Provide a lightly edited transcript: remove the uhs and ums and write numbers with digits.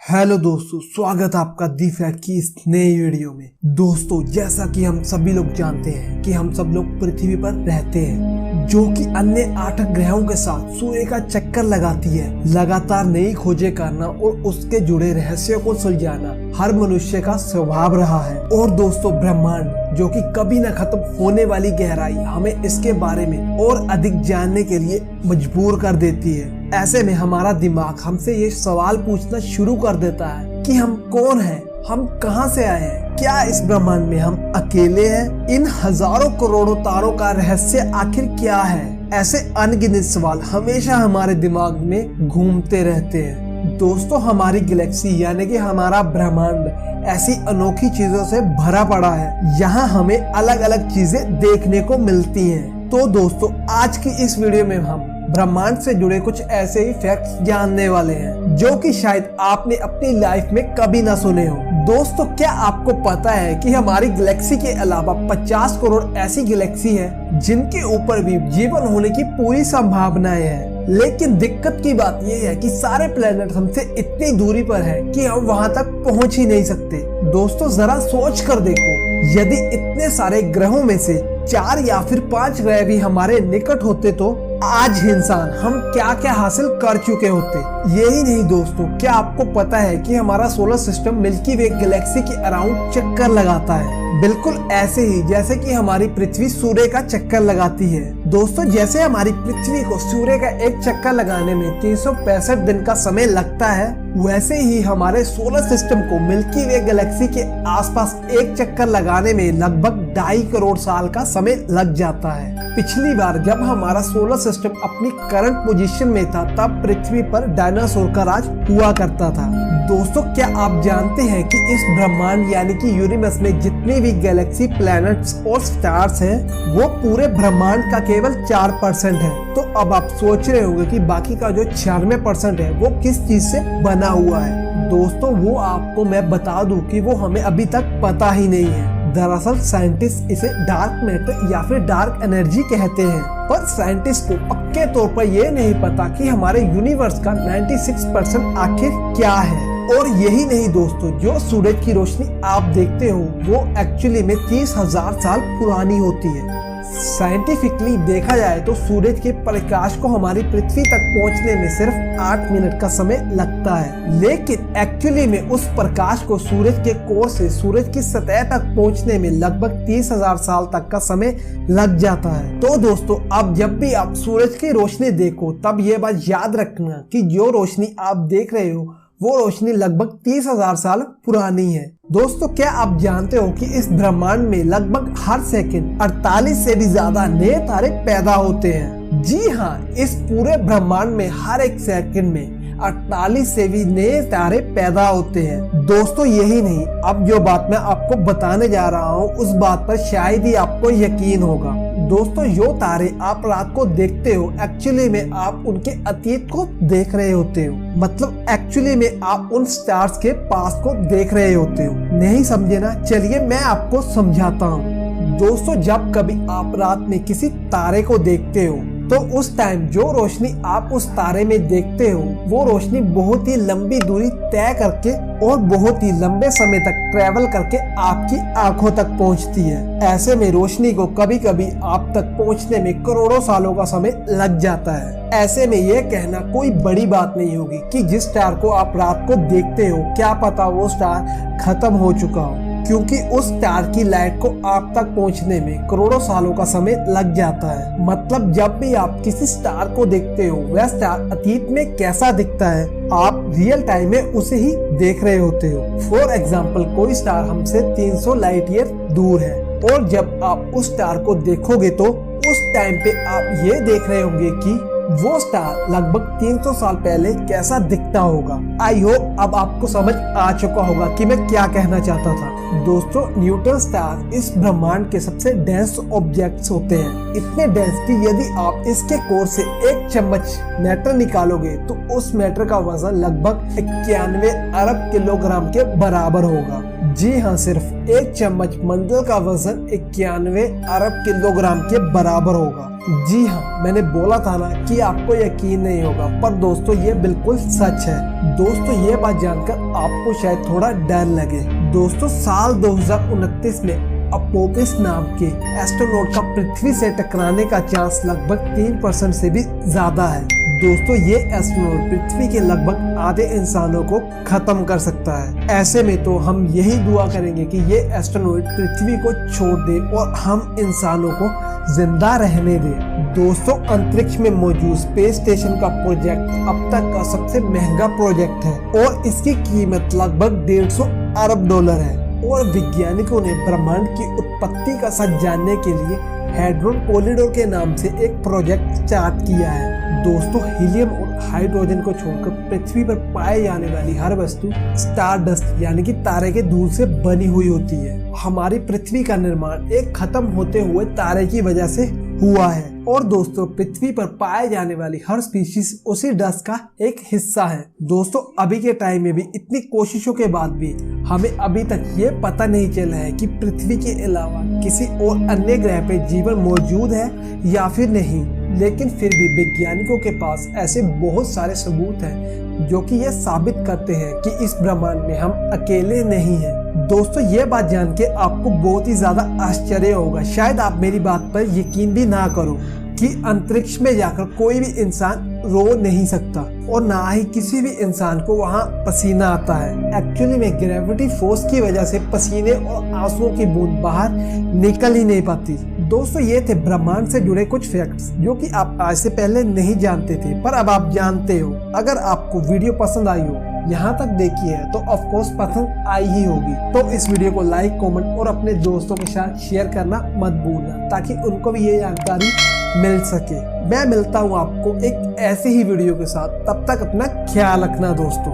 Hello दोस्तों, स्वागत है आपका दी फैक्ट की इस नई वीडियो में। दोस्तों, जैसा कि हम सभी लोग जानते हैं कि हम सब लोग पृथ्वी पर रहते हैं, जो कि अन्य 8 ग्रहों के साथ सूर्य का चक्कर लगाती है। लगातार नई खोजें करना और उसके जुड़े रहस्यों को सुलझाना हर मनुष्य का स्वभाव रहा है। और दोस्तों, ब्रह्मांड जो कि कभी न खत्म होने वाली गहराई हमें इसके बारे में और अधिक जानने के लिए मजबूर कर देती है। ऐसे में हमारा दिमाग हमसे ये सवाल पूछना शुरू कर देता है कि हम कौन हैं, हम कहां से आए हैं, क्या इस ब्रह्मांड में हम अकेले हैं, इन हजारों करोड़ों तारों का रहस्य आखिर क्या है। ऐसे अनगिनत सवाल हमेशा हमारे दिमाग में घूमते रहते हैं। दोस्तों, हमारी गैलेक्सी यानी कि हमारा ब्रह्मांड ऐसी अनोखी चीजों से भरा पड़ा है। यहाँ हमें अलग अलग चीजें देखने को मिलती हैं। तो दोस्तों, आज की इस वीडियो में हम ब्रह्मांड से जुड़े कुछ ऐसे ही फैक्ट्स जानने वाले हैं जो कि शायद आपने अपनी लाइफ में कभी ना सुने हो। दोस्तों, क्या आपको पता है कि हमारी गैलेक्सी के अलावा 50 करोड़ ऐसी गैलेक्सी है जिनके ऊपर भी जीवन होने की पूरी संभावनाएं हैं। लेकिन दिक्कत की बात यह है कि सारे प्लेनेट हमसे इतनी दूरी पर है कि हम वहां तक पहुंच ही नहीं सकते। दोस्तों, जरा सोच कर देखो, यदि इतने सारे ग्रहों में से 4 या फिर 5 ग्रह भी हमारे निकट होते तो आज इंसान हम क्या क्या हासिल कर चुके होते। यही नहीं दोस्तों, क्या आपको पता है कि हमारा सोलर सिस्टम मिल्की वे गैलेक्सी के अराउंड चक्कर लगाता है, बिल्कुल ऐसे ही जैसे कि हमारी पृथ्वी सूर्य का चक्कर लगाती है। दोस्तों, जैसे हमारी पृथ्वी को सूर्य का एक चक्कर लगाने में 365 दिन का समय लगता है, वैसे ही हमारे सोलर सिस्टम को मिल्की वे गैलेक्सी के आसपास एक चक्कर लगाने में लगभग 2.5 करोड़ साल का समय लग जाता है। पिछली बार जब हमारा सोलर सिस्टम अपनी करंट पोजीशन में था, तब पृथ्वी पर डायनासोर का राज हुआ करता था। दोस्तों, क्या आप जानते हैं कि इस ब्रह्मांड यानी कि यूनिवर्स में जितनी भी गैलेक्सी, प्लैनेट्स और स्टार्स हैं, वो पूरे ब्रह्मांड का केवल 4% है। तो अब आप सोच रहे होंगे कि बाकी का जो 96% है वो किस चीज से बना हुआ है। दोस्तों, वो आपको मैं बता दूं कि वो हमें अभी तक पता ही नहीं है। दरअसल साइंटिस्ट इसे डार्क मैटर या फिर डार्क एनर्जी कहते हैं, पर साइंटिस्ट को पक्के तौर पर यह नहीं पता कि हमारे यूनिवर्स का 96% आखिर क्या है। और यही नहीं दोस्तों, जो सूरज की रोशनी आप देखते हो वो एक्चुअली में 30,000 साल पुरानी होती है। साइंटिफिकली देखा जाए तो सूरज के प्रकाश को हमारी पृथ्वी तक पहुंचने में सिर्फ 8 मिनट का समय लगता है, लेकिन एक्चुअली में उस प्रकाश को सूरज के कोर से सूरज की सतह तक पहुंचने में लगभग 30,000 साल तक का समय लग जाता है। तो दोस्तों, अब जब भी आप सूरज की रोशनी देखो, तब ये बात याद रखना कि जो रोशनी आप देख रहे हो वो रोशनी लगभग 30,000 साल पुरानी है। दोस्तों, क्या आप जानते हो कि इस ब्रह्मांड में लगभग हर सेकंड 48 से भी ज्यादा नए तारे पैदा होते हैं। जी हाँ, इस पूरे ब्रह्मांड में हर एक सेकंड में 48 से भी नए तारे पैदा होते हैं। दोस्तों, यही नहीं, अब जो बात मैं आपको बताने जा रहा हूँ उस बात पर शायद ही आपको यकीन होगा। दोस्तों, जो तारे आप रात को देखते हो, एक्चुअली में आप उनके अतीत को देख रहे होते हो। मतलब एक्चुअली में आप उन स्टार्स के पास को देख रहे होते हो। नहीं समझे ना? चलिए मैं आपको समझाता हूँ। दोस्तों, जब कभी आप रात में किसी तारे को देखते हो तो उस टाइम जो रोशनी आप उस तारे में देखते हो वो रोशनी बहुत ही लंबी दूरी तय करके और बहुत ही लंबे समय तक ट्रेवल करके आपकी आंखों तक पहुंचती है। ऐसे में रोशनी को कभी कभी आप तक पहुंचने में करोड़ों सालों का समय लग जाता है। ऐसे में यह कहना कोई बड़ी बात नहीं होगी कि जिस स्टार को आप रात को देखते हो, क्या पता वो स्टार खत्म हो चुका हो, क्योंकि उस स्टार की लाइट को आप तक पहुंचने में करोड़ों सालों का समय लग जाता है। मतलब जब भी आप किसी स्टार को देखते हो, वह स्टार अतीत में कैसा दिखता है आप रियल टाइम में उसे ही देख रहे होते हो। फॉर एग्जाम्पल, कोई स्टार हमसे 300 लाइट ईयर दूर है, और जब आप उस स्टार को देखोगे तो उस टाइम पे आप ये देख रहे होंगे कि वो स्टार लगभग 300 साल पहले कैसा दिखता होगा। आई होप अब आपको समझ आ चुका होगा कि मैं क्या कहना चाहता था। दोस्तों, न्यूट्रॉन स्टार इस ब्रह्मांड के सबसे डेंस ऑब्जेक्ट्स होते हैं। इतने डेंस कि यदि आप इसके कोर से 1 चम्मच मैटर निकालोगे तो उस मैटर का वजन लगभग 91 अरब किलोग्राम के बराबर होगा। जी हाँ, सिर्फ एक चम्मच मंडल का वजन 91 अरब किलोग्राम के बराबर होगा। जी हाँ, मैंने बोला था ना कि आपको यकीन नहीं होगा, पर दोस्तों ये बिल्कुल सच है। दोस्तों ये बात जानकर आपको शायद थोड़ा डर लगे। दोस्तों साल 2029 में अपोपिस नाम के एस्ट्रोनॉट का पृथ्वी से टकराने का चांस लगभग 3% से भी ज्यादा है। दोस्तों ये एस्ट्रोनॉट पृथ्वी के लगभग आधे इंसानों को खत्म कर सकता है। ऐसे में तो हम यही दुआ करेंगे कि ये एस्ट्रोनॉट पृथ्वी को छोड़ दे और हम इंसानों को जिंदा रहने दे। दोस्तों अंतरिक्ष में मौजूद स्पेस स्टेशन का प्रोजेक्ट अब तक का सबसे महंगा प्रोजेक्ट है और इसकी कीमत लगभग 150 अरब डॉलर है। और वैज्ञानिकों ने ब्रह्मांड की उत्पत्ति का सच जानने के लिए हेड्रोन कोलिडोर के नाम से एक प्रोजेक्ट स्टार्ट किया है। दोस्तों हीलियम और हाइड्रोजन को छोड़कर पृथ्वी पर पाए जाने वाली हर वस्तु स्टारडस्ट यानी कि तारे के दूध से बनी हुई होती है। हमारी पृथ्वी का निर्माण एक खत्म होते हुए तारे की वजह से हुआ है। और दोस्तों पृथ्वी पर पाए जाने वाली हर स्पीशीज उसी डस्ट का एक हिस्सा है। दोस्तों अभी के टाइम में भी इतनी कोशिशों के बाद भी हमें अभी तक ये पता नहीं चला है कि पृथ्वी के अलावा किसी और अन्य ग्रह पे जीवन मौजूद है या फिर नहीं। लेकिन फिर भी वैज्ञानिकों के पास ऐसे बहुत सारे सबूत हैं जो कि ये साबित करते हैं कि इस ब्रह्मांड में हम अकेले नहीं हैं। दोस्तों ये बात जान के आपको बहुत ही ज्यादा आश्चर्य होगा, शायद आप मेरी बात पर यकीन भी ना करो कि अंतरिक्ष में जाकर कोई भी इंसान रो नहीं सकता और ना ही किसी भी इंसान को वहाँ पसीना आता है। एक्चुअली में ग्रेविटी फोर्स की वजह से पसीने और आंसुओं की बूंद बाहर निकल ही नहीं पाती। दोस्तों ये थे ब्रह्मांड से जुड़े कुछ फैक्ट्स जो कि आप आज से पहले नहीं जानते थे, पर अब आप जानते हो। अगर आपको वीडियो पसंद आई हो, यहाँ तक देखी है, तो ऑफ कोर्स पसंद आई ही होगी। तो इस वीडियो को लाइक, कमेंट और अपने दोस्तों के साथ शेयर करना मत भूलना ताकि उनको भी ये जानकारी मिल सके। मैं मिलता हूँ आपको एक ऐसी ही वीडियो के साथ, तब तक अपना ख्याल रखना दोस्तों।